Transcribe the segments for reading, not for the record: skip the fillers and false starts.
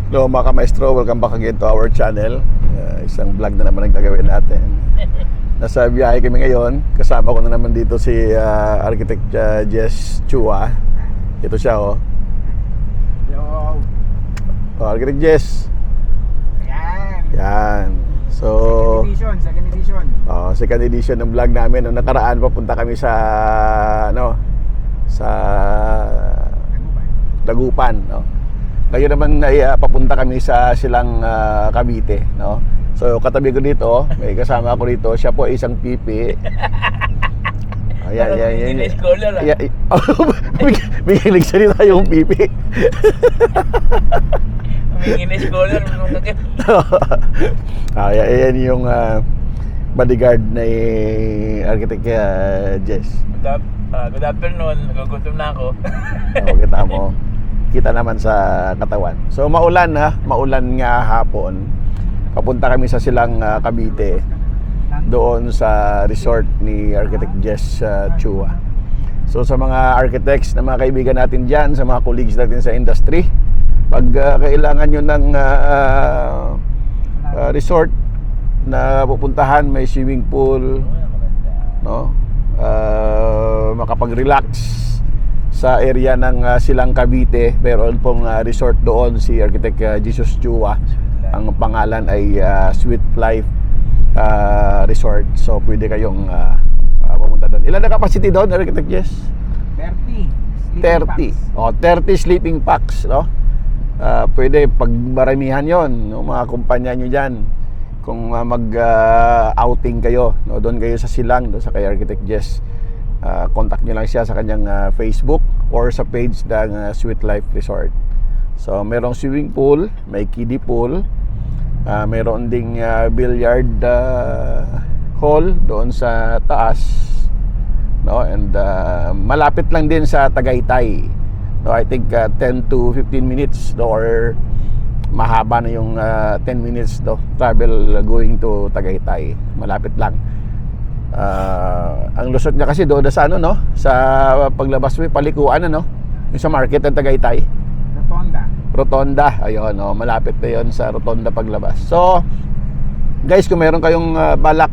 Hello mga ka-maestro, welcome back again to our channel. Isang vlog na naman ang gagawin natin. Nasa biyahe kami ngayon. Kasama ko na naman dito si Architect Jess Chua. Ito siya oh. Yo. Architect Jess. Yan. So Second edition. Second edition ng vlog namin. Nung nakaraan papunta kami sa sa Dagupan, no? Ngayon naman ay papunta kami sa Silang Cavite, no? So katabi ko dito, may kasama ako dito, siya po ay isang pipi. Ayan. May hilig sa dito yung pipi. May scholar Ayan yung bodyguard na Architect Jess. Good afternoon, nagugutom na ako. Kita mo. Kita naman sa katawan. So maulan maulan nga hapon. Papunta kami sa Silang Cavite, doon sa resort ni Architect Jess Chua. So sa mga architects na mga kaibigan natin dyan, sa mga colleagues natin sa industry, pag kailangan nyo ng resort na pupuntahan, may swimming pool, no? Makapag-relax sa area ng Silang Cavite, meron pong resort doon, si Architect Jesus Chua. Ang pangalan ay Sweet Life Resort. So pwede kayong pumunta doon. Ilan na capacity doon, Architect Jess? 30. 30 sleeping packs, no? Pwede pagbaramihan yon, no? Mga kumpanya nyo dyan, kung mag-outing kayo, no? Doon kayo sa Silang, doon sa kay Architect Jess. Contact nyo lang siya sa kanyang Facebook or sa page ng Sweet Life Resort. So merong swimming pool, may kiddie pool, meron ding billiard hall doon sa taas, no? And malapit lang din sa Tagaytay, no? I think 10 to 15 minutes, no? Or mahaba na yung 10 minutes, no? Travel going to Tagaytay, malapit lang. Ang lusot niya kasi doon sa ano, no? Sa paglabas mo, palikuan, ano? Yung sa market ng Tagaytay. Rotonda. Ayun, no? Malapit na yun sa Rotonda paglabas. So, guys, kung meron kayong balak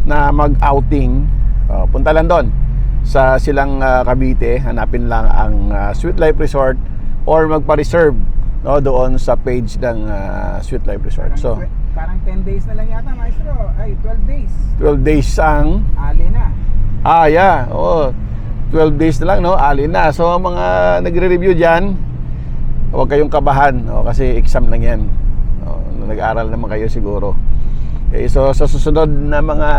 na mag-outing, punta lang doon sa Silang Cavite. Hanapin lang ang Sweet Life Resort or magpa-reserve, no? Doon sa page ng Sweet Life Resort. So, parang 10 days na lang yata, maestro. Ay, 12 days. 12 days ang Ali na. yeah. Oo. 12 days na lang, no? Ali na. So, mga nagre-review dyan, huwag kayong kabahan, no? Kasi exam lang yan, no? Nag-aaral naman kayo siguro. Okay, so sa susunod na mga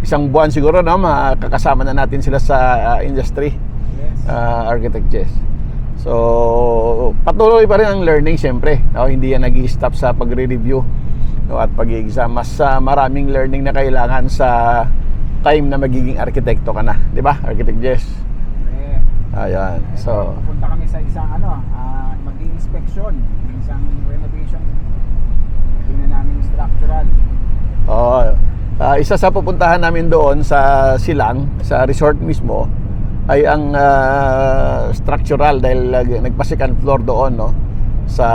isang buwan siguro, no? Makakasama na natin sila sa industry. Yes. Architect Jess. So, patuloy pa rin ang learning, siyempre, no? Hindi yan nag-i-stop sa pagre-review, no? At pag-i-exam. Mas maraming learning na kailangan sa time na magiging arkitekto ka na, di ba, Architect Jess? Ayan. So, pupunta kami sa isang mag-i-inspection, isang renovation. Tingnan namin structural. isa sa pupuntahan namin doon sa Silang, sa resort mismo, ay ang structural, dahil nagpa-second floor doon, no? Sa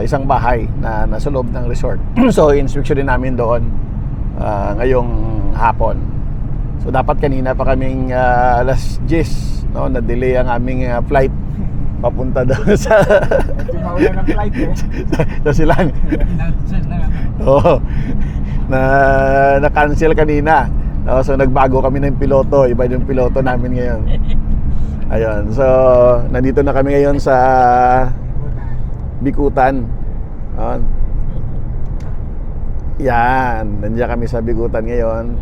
isang bahay na nasa loob ng resort. So inspection din namin doon ngayong hapon. So dapat kanina pa kaming alas 10, no? Na-delay ang aming flight papunta doon sa Tumawala ng flight sa Silang. Na-cancel kanina. No, so nagbago kami ng piloto, iba yung piloto namin ngayon. Ayun, so nandito na kami ngayon sa Bikutan. Yan, nandiyan kami sa Bikutan ngayon.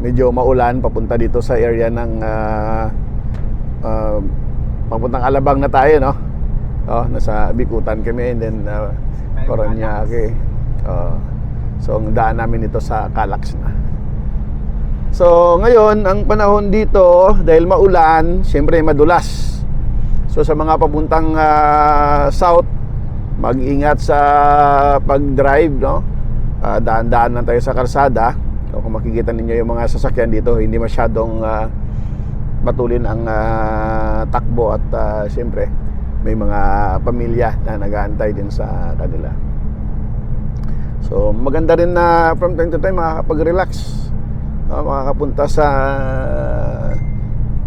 Medyo maulan, papunta dito sa area ng papuntang Alabang na tayo, no? Nasa Bikutan kami, and then Paranaque. So ang daan namin dito sa Calax na. So ngayon, ang panahon dito, dahil maulan, siyempre madulas. So sa mga papuntang south, mag-ingat sa pag-drive, no? Daan-daan lang tayo sa kalsada. So kung makikita ninyo yung mga sasakyan dito, hindi masyadong patuloy ang takbo at siyempre may mga pamilya na nag-aantay din sa kanila. So maganda rin na from time to time makakapag-relax, makakapunta sa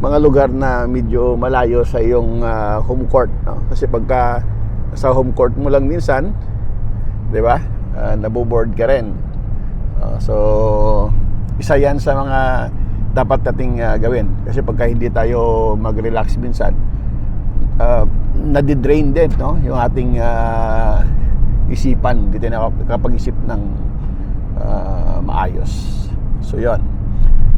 mga lugar na medyo malayo sa iyong home court, no? Kasi pagka sa home court mo lang minsan, di ba, naboboard ka rin. So isa yan sa mga dapat nating gawin, kasi pagka hindi tayo mag-relax minsan, nadidrain din, no, yung ating isipan, hindi tayo nakapag-isip ng maayos. So yon.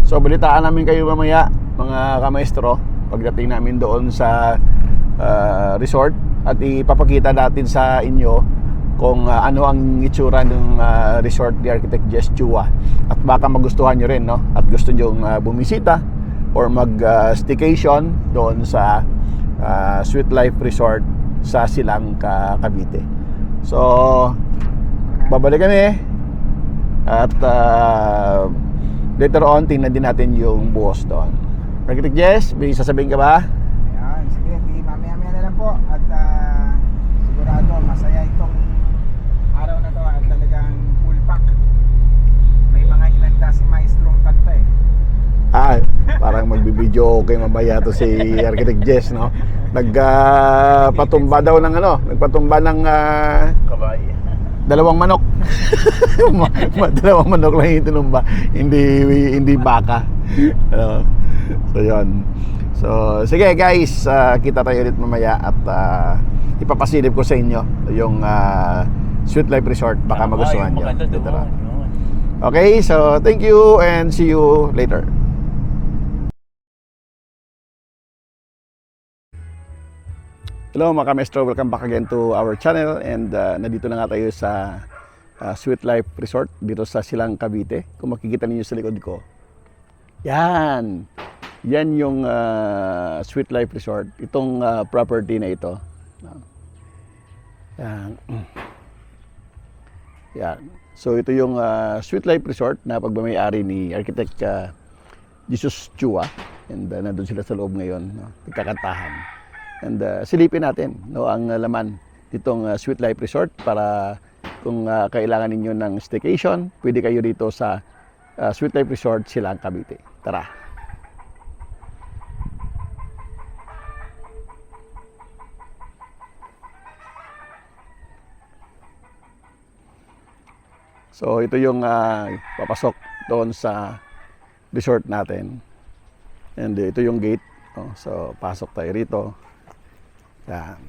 So balitaan namin kayo mamaya, mga kamaestro, pagdating namin doon sa resort, at ipapakita natin sa inyo kung ano ang itsura ng resort ni Architect Jess Chua, at baka magustuhan nyo rin, no? At gusto nyo bumisita or mag staycation doon sa Sweet Life Resort sa Silang, Cavite. So babalik kami, at later on tingnan din natin yung buhos doon. Architect Jess, may sasabihin ka ba? Ayan, sige, di mamaya-maya na lang po. At sigurado masaya itong araw na to, at talagang full pack. May mga inanda si Maestrong kanta eh. Parang magbibideo okay mamaya to si Architect Jess, no? Nagpatumba daw ng nagpatumba ng Kabay. dalawang manok. Dalawang manok lang yung tinumba, hindi baka. So yun. So sige guys, kita tayo ulit mamaya, at ipapasilip ko sa inyo yung Sweet Life Resort, baka magustuhan nyo. Maganda doon. Okay, so thank you and see you later. Hello mga kamestro, welcome back again to our channel, and nandito na nga tayo sa Sweet Life Resort dito sa Silang, Cavite. Kung makikita niyo sa likod ko, yan yung Sweet Life Resort, itong property na ito. Yan. So ito yung Sweet Life Resort na pagmamay-ari ni Architect Jesus Chua, and nandun sila sa loob ngayon, no? Nagkakantahan. And silipin natin, no, ang laman nitong Sweet Life Resort, para kung kailangan ninyo ng staycation, pwede kayo dito sa Sweet Life Resort Silang, Cavite. Tara. So ito yung papasok doon sa resort natin, and ito yung gate, no? So pasok tayo rito. Yan.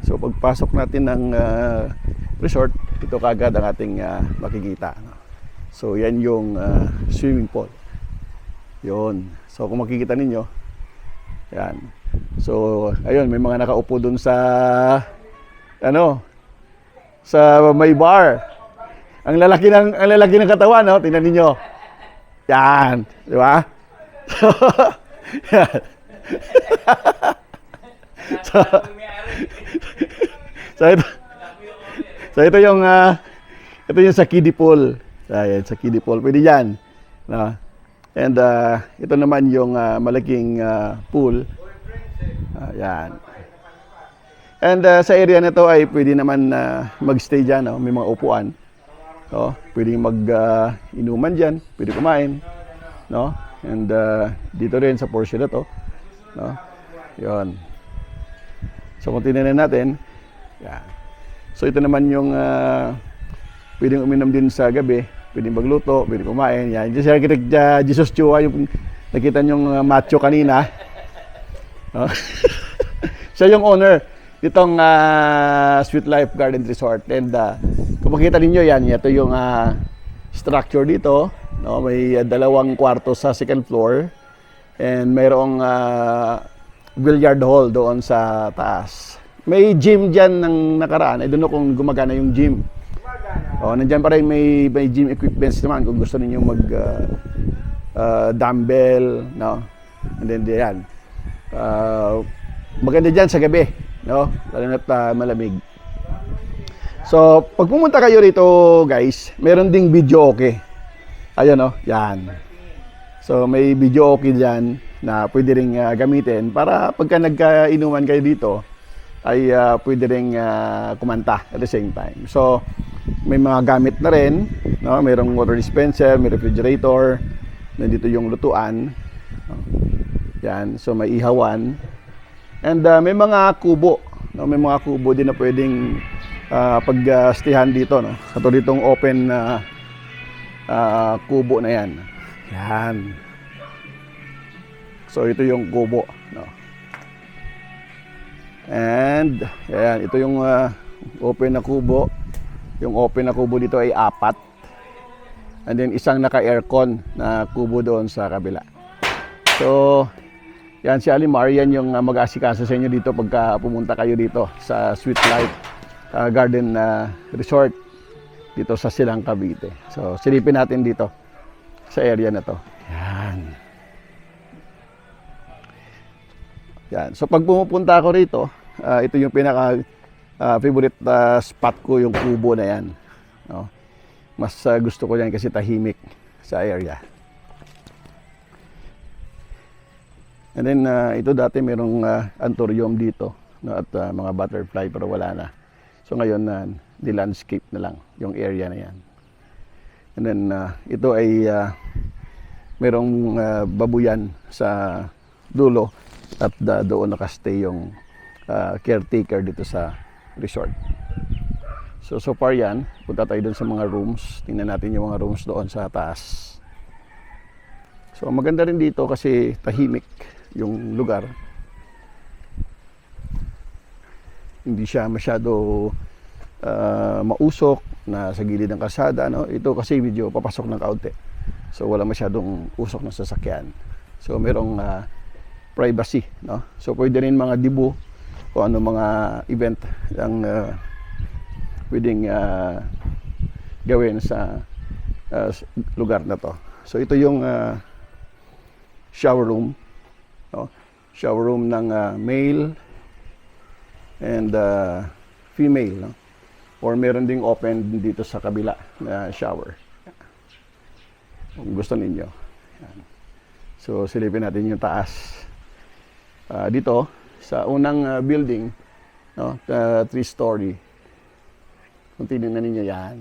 So pagpasok natin ng resort, ito kagad ang ating makikita, no? So yan yung swimming pool. Yun. So kung makikita ninyo, yan. So ayun, may mga nakaupo dun sa sa may bar. Ang lalaki ng katawan, no? Tingnan niyo. Yan, di ba? Yan. So ito yung sa kiddie pool. Ayan, sa kiddie pool. Pwede yan, no? And ito naman yung malaking pool. Ayan. And sa area na to ay pwede naman magstay dyan, no? May mga upuan, no? Pwede inuman dyan, pwede kumain, no? And dito rin sa portion na to, no? Yun. So kung tinignan natin, yan. So ito naman yung pwedeng uminom din sa gabi, pwedeng magluto, pwedeng kumain. Yan. Kasi Architect Jesus Chua, yung nakita nyong macho kanina, no? Siya yung owner itong Sweet Life Garden Resort. And kung makita ninyo yan, ito yung structure dito, no? May 2 kwarto sa second floor, and mayroong billiard hall doon sa taas. May gym dyan ng nakaraan. I don't know kung gumagana yung gym. Nandyan pa rin may gym equipments naman kung gusto niyo mag dumbbell, no? And then yan. Maganda dyan sa gabi, no? Lalo na't malamig. So, pag pumunta kayo rito, guys, meron ding video okay. Ayun, no? Yan. So may video okay dyan na pwede rin gamitin para pagka nagkainuman kayo dito ay pwede rin kumanta at the same time. So may mga gamit na rin, no? Mayroong water dispenser, may refrigerator, nandito yung lutuan. Yan, so may ihawan. And may mga kubo, no? May mga kubo din na pwedeng pag-stayhan dito, no? Katulad ditong open kubo na yan. Yan. So ito yung kubo, no? And ayan, ito yung open na kubo. Yung open na kubo dito ay 4. And then isang naka-aircon na kubo doon sa kabila. So yan si Alimar, yan yung mag-aasikaso sa inyo dito pagka pumunta kayo dito sa Sweet Life Garden Resort dito sa Silang, Cavite. So silipin natin dito sa area na to. Yan. Yan. So pag pumupunta ako rito, ito yung pinaka favorite spot ko, yung kubo na yan. No? Mas gusto ko yan kasi tahimik sa area. And then ito dati merong anthurium dito, no? At mga butterfly, pero wala na. So ngayon di landscape na lang yung area na yan. And then ito ay merong babuyan sa dulo at doon nakastay yung caretaker dito sa resort. So far yan, punta tayo doon sa mga rooms. Tingnan natin yung mga rooms doon sa taas. So maganda rin dito kasi tahimik yung lugar. Hindi siya masyado mausok na sa gilid ng kalsada, no? Ito kasi medyo papasok ng kaunti. So wala masyadong usok ng sasakyan. So merong privacy, no? So pwede rin mga dibu o ano mga event ang pwedeng gawin sa lugar na to. So ito yung shower room, no? Shower room ng male and female, no? Or meron ding open dito sa kabila na shower kung gusto ninyo. Yan. So silipin natin yung taas. Dito sa unang building, no, 3-story. Kung tingnan ninyo yan.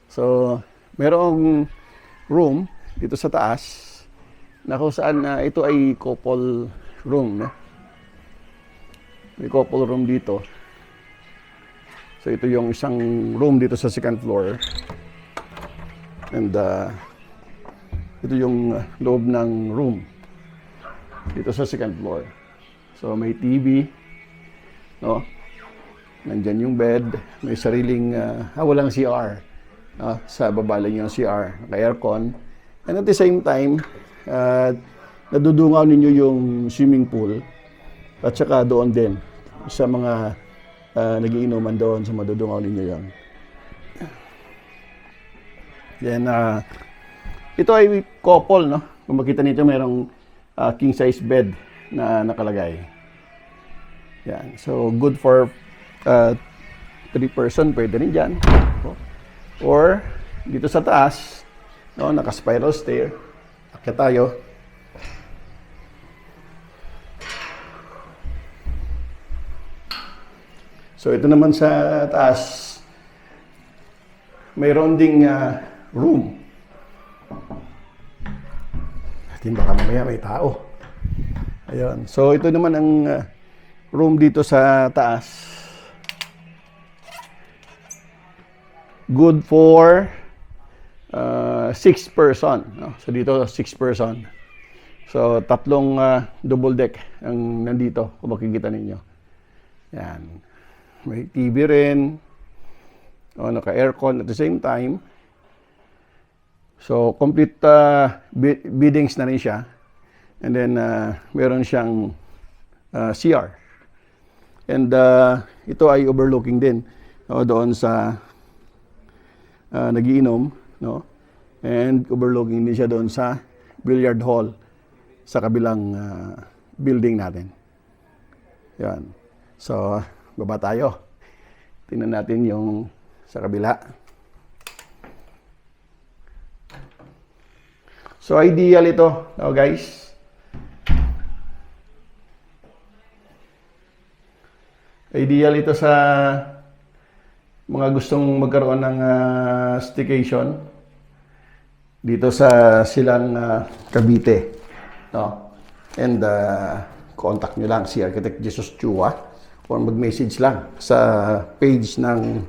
So merong room dito sa taas na kung saan ito ay couple room, no? May couple room dito. So ito yung isang room dito sa second floor. And ito yung loob ng room dito sa second floor. So may TV, no? Nandyan yung bed, may sariling walang CR. Sa baba lang yung CR, naka-aircon. And at the same time, nadudungaw ninyo yung swimming pool. At saka doon din sa mga nagiinuman doon, sa madudungaw ninyo yon. Then ito ay couple, no? Kung makita nito, mayroong king size bed na nakalagay. Yan. So good for 3 person, pwede rin dyan. Or dito sa taas, no, naka-spiral stair. Akyat tayo. So ito naman sa taas, mayroon ding room. Natin baka mamaya may tao. Ayun. So ito naman ang room dito sa taas. Good for 6 person. No? So dito 6 person. So 3 double deck ang nandito, kung makikita ninyo. Yan. May TV rin. O, naka-aircon at the same time. So complete biddings na rin siya. And then meron siyang CR. And ito ay overlooking din, no, doon sa nagiinom, no? And overlooking din siya doon sa billiard hall sa kabilang building natin. Yan. So baba tayo. Tingnan natin yung sa kabila. So ideal ito, no, guys. Ideal ito sa mga gustong magkaroon ng staycation dito sa Silang Cavite, no? And contact nyo lang si Architect Jesus Chua or mag-message lang sa page ng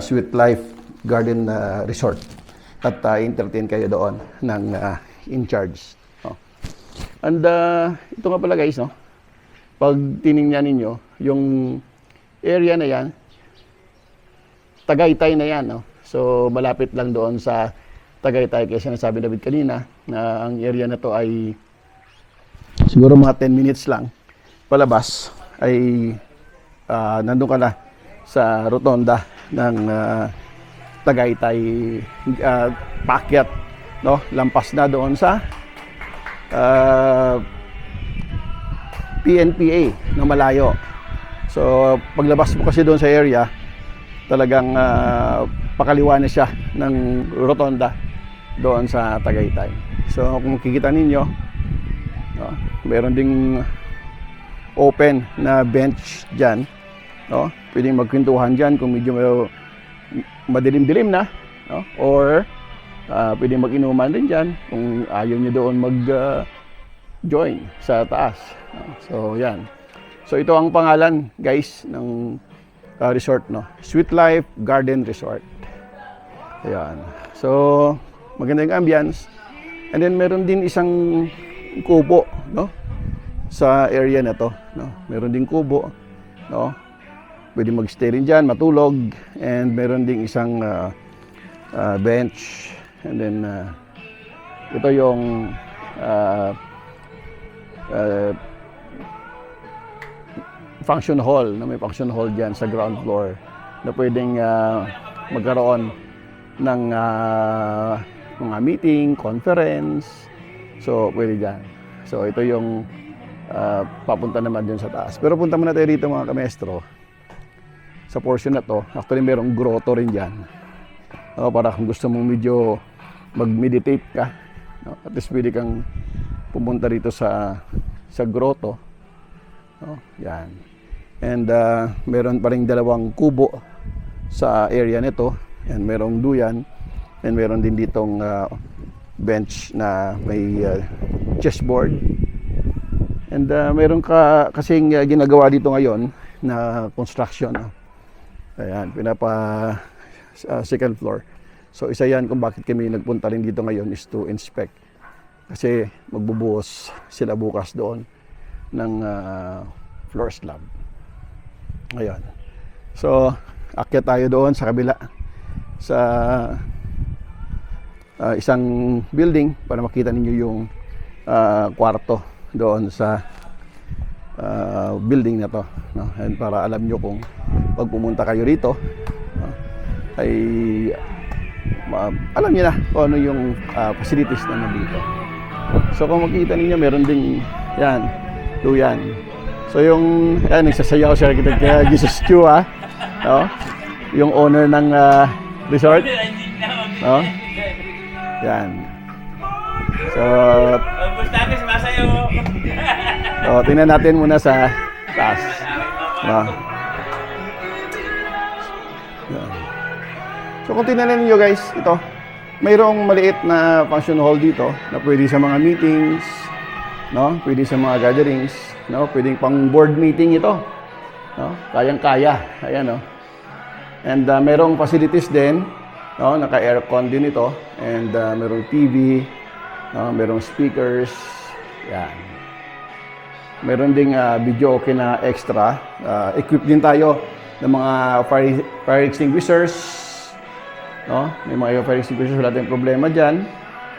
Sweet Life Garden Resort at entertain kayo doon ng in charge, no? And ito nga pala, guys, no? Pag tiningnan ninyo yung area na yan, Tagaytay na yan, no? So malapit lang doon sa Tagaytay, kaya sinasabi David kanina na ang area na to ay siguro mga 10 minutes lang palabas ay nandun ka na sa rotonda ng Tagaytay, paakyat, no? Lampas na doon sa PNPA na malayo. So paglabas mo kasi doon sa area, talagang pakaliwa na siya ng rotonda doon sa Tagaytay. So kung makikita ninyo, no, meron ding open na bench dyan, no? Pwedeng magkwentuhan dyan kung medyo madilim-dilim na, no? Or pwedeng mag-inuman din dyan kung ayaw nyo doon mag-join sa taas, no? So yan. So ito ang pangalan, guys, ng resort, no? Sweet Life Garden Resort. Ayan. So maganda yung ambience. And then meron din isang kubo, no? Sa area na to, no? Meron din kubo, no? Pwede mag-stay rin dyan, matulog. And meron din isang bench. And then ito yung function hall, na may function hall dyan sa ground floor na pwedeng magkaroon ng mga meeting, conference. So pwede dyan. So ito yung papunta naman dyan sa taas. Pero punta muna tayo dito, mga kamestro, sa portion na to. Actually merong grotto rin dyan, para kung gusto mong medyo mag-meditate ka, no? At least pwede kang pumunta dito sa grotto, no? Yan. And meron pa rin dalawang kubo sa area nito, and merong duyan, and meron din ditong bench na may chessboard. And meron kasing ginagawa dito ngayon na construction, no? Ayan, pinapa second floor. So isa yan kung bakit kami nagpunta rin dito ngayon, is to inspect. Kasi magbubuhos sila bukas doon ng floor slab. Ayan. So akyat tayo doon sa kabila sa isang building para makita ninyo yung kwarto doon sa building na to, no? And para alam nyo kung pag pumunta kayo rito, no, ay alam nyo na kung ano yung facilities na nandito. So kung makikita ninyo, meron ding yan, duyan. So yung yan, nagsasayaw si Architect Jesus Chua, no? Yung owner ng resort, no? Yan. So tingnan natin muna sa taas, no? Yan. So kung tingnan niyo, guys, ito, mayroong maliit na function hall dito na pwede sa mga meetings, no? Pwede sa mga gatherings, no? Pwedeng pang board meeting ito, no? Kayang-kaya. Ayan, no? And mayroong facilities din, no? Naka-aircon din ito, and mayroong TV, no? Mayroong speakers. Yan. Meron ding video okay na extra. Equip din tayo ng mga fire extinguishers, no? May mga fire extinguishers, wala tayong problema dyan.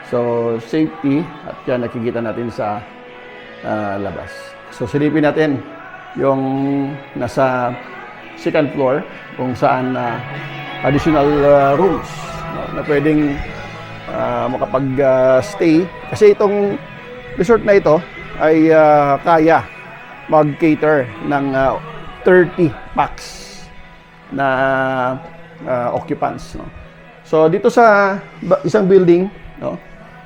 So safety, at yan nakikita natin sa labas. So silipin natin yung nasa second floor, kung saan additional rooms, no, na pwedeng makapag-stay. Kasi itong resort na ito ay kaya mag-cater ng 30 packs na occupants, no? So dito sa isang building, no,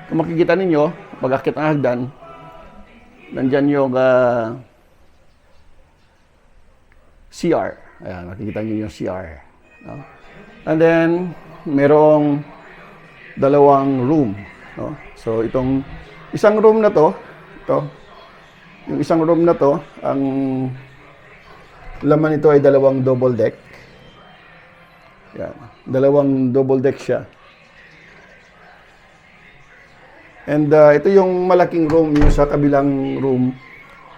Kung makikita ninyo, pag-akit ng hagdan, nandyan yung CR. Ayan, makikita nyo yung CR. No? And then, merong dalawang room. No? So, itong isang room na to, yung isang room na to, ang laman nito ay dalawang double deck. Yan, dalawang double deck siya. And ito yung malaking room, yung sa kabilang room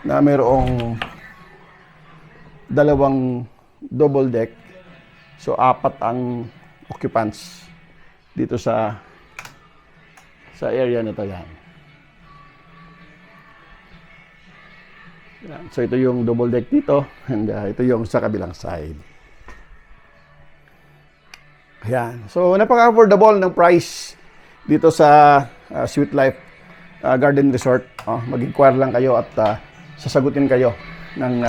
na mayroong dalawang double deck. So, 4 ang occupants dito sa area na to. Yan. Yan. So, ito yung double deck dito and ito yung sa kabilang side. Ayan. So, napaka-affordable ng price dito sa Sweet Life Garden Resort. Mag-inquire lang kayo at sasagutin kayo ng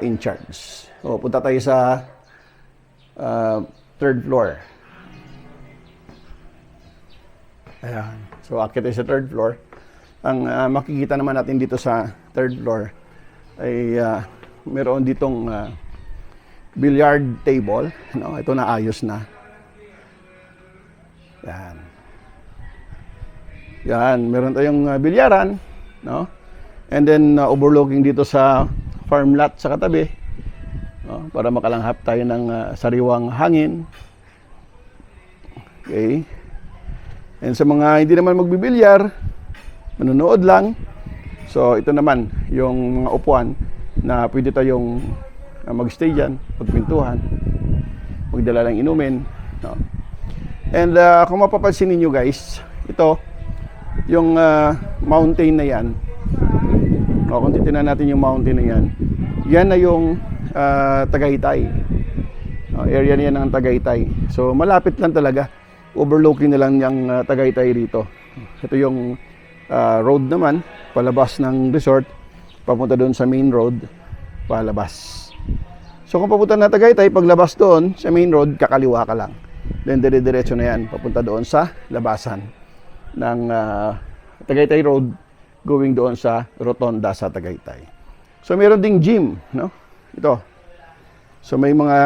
in charge. So, punta tayo sa 3rd floor. Ayan. So, akit tayo sa 3rd floor. Ang makikita naman natin dito sa 3rd floor ay meron ditong billiard table. No, ito na ayos na. Yan. Yan, meron tayong bilyaran, no? And then overlooking dito sa farm lot sa katabi, no? Para makalanghap tayo ng sariwang hangin. Okay. And sa mga hindi naman magbibilyar, manonood lang. So ito naman yung mga upuan na pwede tayong magstay dyan, pagpintuhan, magdala ng inumin, no? And kung mapapansin niyo guys, ito yung mountain na yan. O, kung titingnan natin yung mountain na yan, yan na yung Tagaytay. Area niya ng Tagaytay. So malapit lang talaga. Overlooking na lang yung Tagaytay rito. Ito yung road naman, palabas ng resort, papunta doon sa main road, palabas. So kung papunta na Tagaytay, paglabas doon sa main road, kakaliwa ka lang. Then dire-diretso na yan, papunta doon sa labasan ng Tagaytay Road, going doon sa Rotonda sa Tagaytay. So meron ding gym, no? Ito. So may mga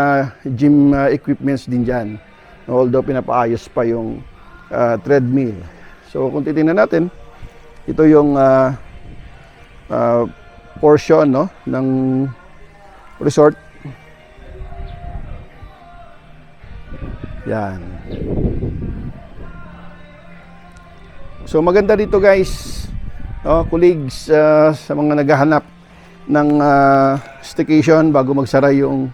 gym equipments din dyan. Although pinapaayos pa yung treadmill. So kung titingnan natin, ito yung portion, no, ng resort. Yan. So maganda dito guys, colleagues, sa mga naghahanap ng staycation bago magsara yung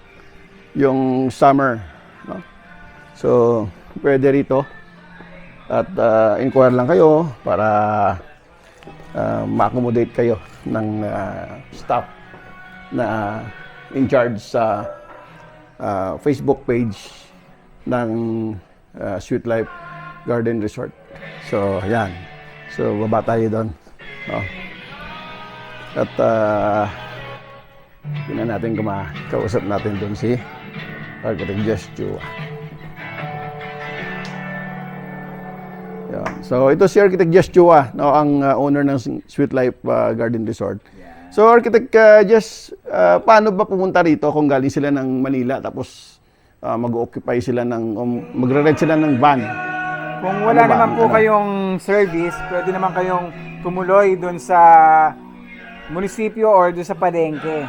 summer, no? So pwede rito at inquire lang kayo para ma-accommodate kayo ng staff na in charge sa Facebook page ng Sweet Life Garden Resort. So, ayan. So, baba tayo doon. At tingnan natin kung makausap natin doon si Architect Jess Chua. Ayan. So, ito si Architect Jess Chua, no, ang owner ng Sweet Life Garden Resort. So, Architect Jess, paano ba pumunta rito kung galing sila ng Manila tapos mag-occupy sila magre-rent sila ng van? Kung wala Ano ba? naman po Ano? kayong service, pwede naman kayong tumuloy dun sa munisipyo or dun sa palengke.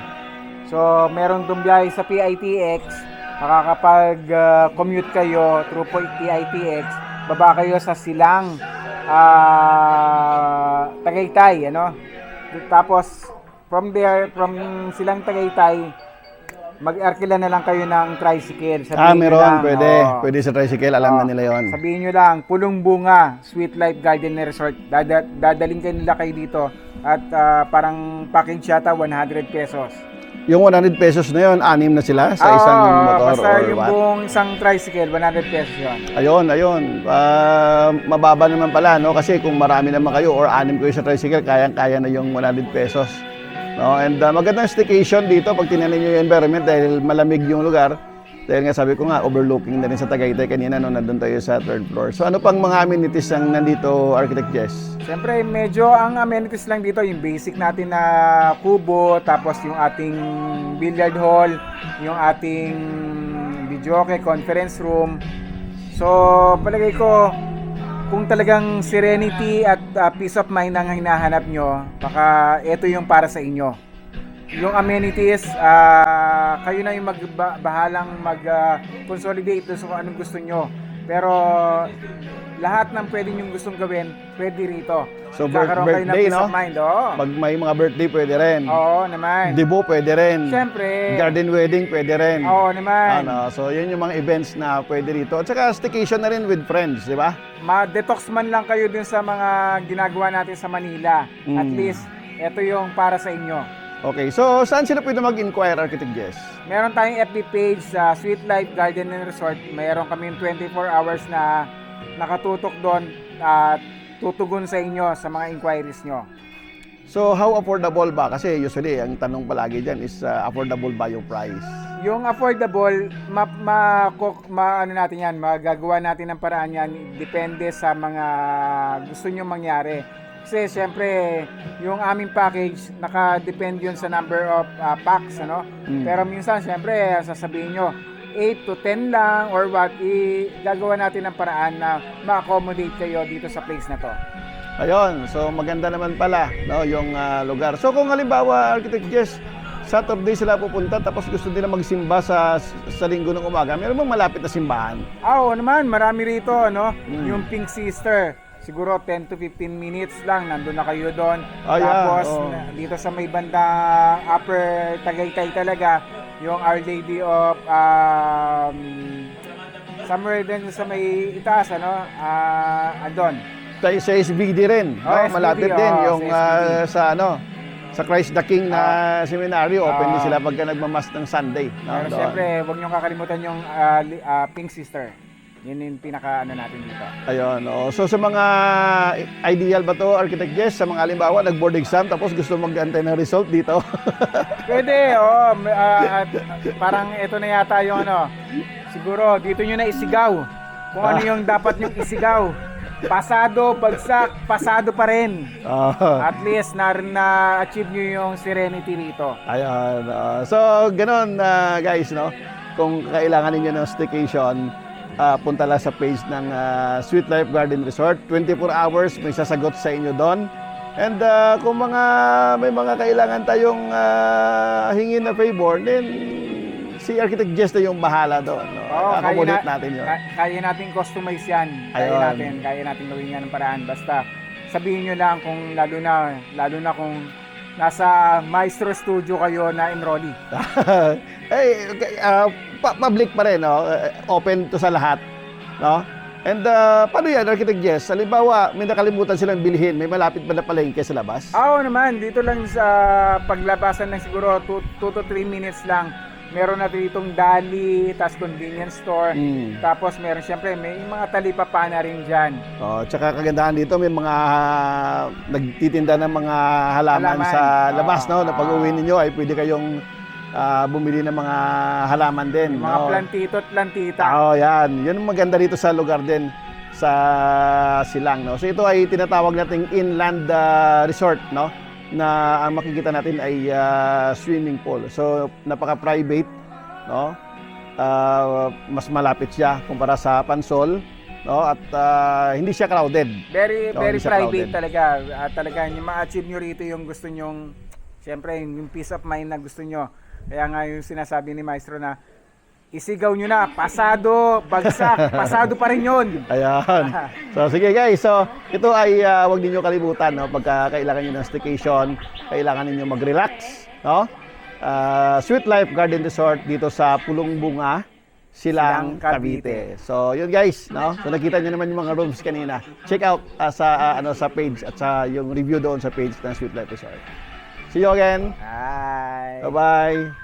So, meron dun biyahe sa PITX, makakapag-commute kayo through PITX, baba kayo sa Silang, Tagaytay, ano? Tapos, from there, from Silang Tagaytay, mag-arkila na lang kayo ng tricycle. Sabihin nyo Meron, lang, pwede. oo. Pwede sa tricycle, alam na nila yon. Sabihin nyo lang, Pulong Bunga, Sweet Life Garden Resort. Dadaling kayo nila kayo dito. At parang package yata, 100 pesos. Yung 100 pesos na yon, 6 na sila sa isang motor basta or yung what? buong isang tricycle, 100 pesos yun. Ayun. Mababa naman pala, no? Kasi kung marami naman kayo or 6 kayo sa tricycle, kayang-kaya na yung 100 pesos. No? And magandang staycation dito pag tinanin nyo yung environment dahil malamig yung lugar. Dahil nga sabi ko nga, overlooking na rin sa Tagaytay kanina no, nandun tayo sa 3rd floor. So ano pang mga amenities ang nandito, Architect Jess? Siyempre, medyo ang amenities lang dito, yung basic natin na kubo, tapos yung ating billiard hall, yung ating videoke, conference room. So, palagay ko, kung talagang serenity at peace of mind ang hinahanap nyo, baka ito yung para sa inyo. Yung amenities, kayo na yung bahalang mag-consolidate doon sa kung anong gusto nyo. Pero lahat ng pwede nyong gustong gawin, pwede rito. So, Kakaroon kayo ng birthday, peace no? of mind. Oo. Pag may mga birthday, pwede rin. Oo naman. Debo, pwede rin. Siyempre. Garden wedding, pwede rin. Oo naman. Ano, so, yun yung mga events na pwede rito. At saka, staycation na rin with friends, di ba? Ma-detox man lang kayo dun sa mga ginagawa natin sa Manila. At least, ito yung para sa inyo. Okay, so saan sila pwede mag-inquire, Architect Jess? Meron tayong FB page sa Sweet Life Garden and Resort. Meron kami 24 hours na nakatutok doon at tutugon sa inyo sa mga inquiries nyo. So, how affordable ba? Kasi usually, ang tanong palagi dyan is affordable ba yung price? Yung affordable, ano natin yan, magagawa natin ng paraan yan. Depende sa mga gusto nyo mangyari. Kasi siyempre, yung aming package, naka-depend yun sa number of packs, ano? Pero minsan, siyempre, sasabihin nyo, 8 to 10 lang or what, gagawa natin ng paraan na ma-accommodate kayo dito sa place na to. Ayun, so maganda naman pala, no, yung lugar. So, kung halimbawa, Architect Jess, Saturday sila pupunta tapos gusto nila magsimba sa linggo ng umaga, meron bang malapit na simbahan? Oo naman, marami rito, ano? Yung Pink Sister. Siguro 10 to 15 minutes lang, nandun na kayo doon. Tapos, dito sa may bandang Upper Tagaytay talaga, yung Our Lady of somewhere din sa may itaas, ano? Andon. Sa SBD rin, no? SBD, Malapit din yung sa SBD. sa Christ the King na seminaryo, open din sila pagka nagmamas ng Sunday, no? Pero Doon. siyempre, huwag niyong kakalimutan yung Pink Sister. Yun yung pinaka natin dito. Ayun, oh. So sa mga ideal ba to, Architect Jess, sa mga halimbawa nag-board exam tapos gusto mag-antay ng result dito? Pwede, oo. Parang ito na yata yung ano. Siguro, dito nyo na isigaw. Kung ano yung dapat nyong isigaw. Pasado, bagsak, pasado pa rin. At least, na-achieve nyo yung serenity rito. Ayun. So, ganun, guys, no? Kung kailangan ninyo ng staycation, punta lang sa page ng Sweet Life Garden Resort. 24 hours, may sasagot sa inyo doon. And kung may mga kailangan tayong hingin na favor, then si Architect Jess na yung bahala doon. No? Accommodate natin yun. Kaya natin customize yan. Kaya natin gawin yan ng paraan. Basta sabihin nyo lang kung lalo na kung nasa Maestro Studio kayo na enrollee. Public pa rin, no? Open to sa lahat, no? And paano yan, Architect Jess? Halimbawa, may nakalimutan silang bilhin, may malapit ba na palengke sa labas? Oo naman, dito lang sa paglabasan ng siguro 2 to 3 minutes lang. Meron na ditong dali, tas convenience store. Tapos meron siyempre, may mga talipapa na rin dyan. Tsaka kagandahan dito, may mga nagtitinda ng mga halaman sa labas, no? Na pag-uwi ninyo ay pwede kayong bumili ng mga halaman din. Mga plantito at plantita. Yan. Yun ang maganda dito sa lugar din sa Silang, no? So ito ay tinatawag nating inland resort, no? Na ang makikita natin ay swimming pool. So napaka-private, no? Mas malapit siya kumpara sa Pansol, no? At hindi siya crowded. Very hindi siya private crowded. talaga. Talaga yung ma-achieve nyo rito yung gusto nyong, siyempre yung peace of mind na gusto nyo. Kaya nga yung sinasabi ni Maestro na isigaw nyo na, pasado, bagsak, pasado pa rin yun. Ayan. So sige guys, so ito ay huwag niyo kalimutan, no? Pagka kailangan niyo ng staycation, kailangan niyo mag-relax, no? Sweet Life Garden Resort dito sa Pulong Bunga, Silang, Cavite. So yun guys, no? So nakita niyo naman yung mga rooms kanina. Check out sa page at sa yung review doon sa page ng Sweet Life Resort. See you again. Bye. Bye-bye.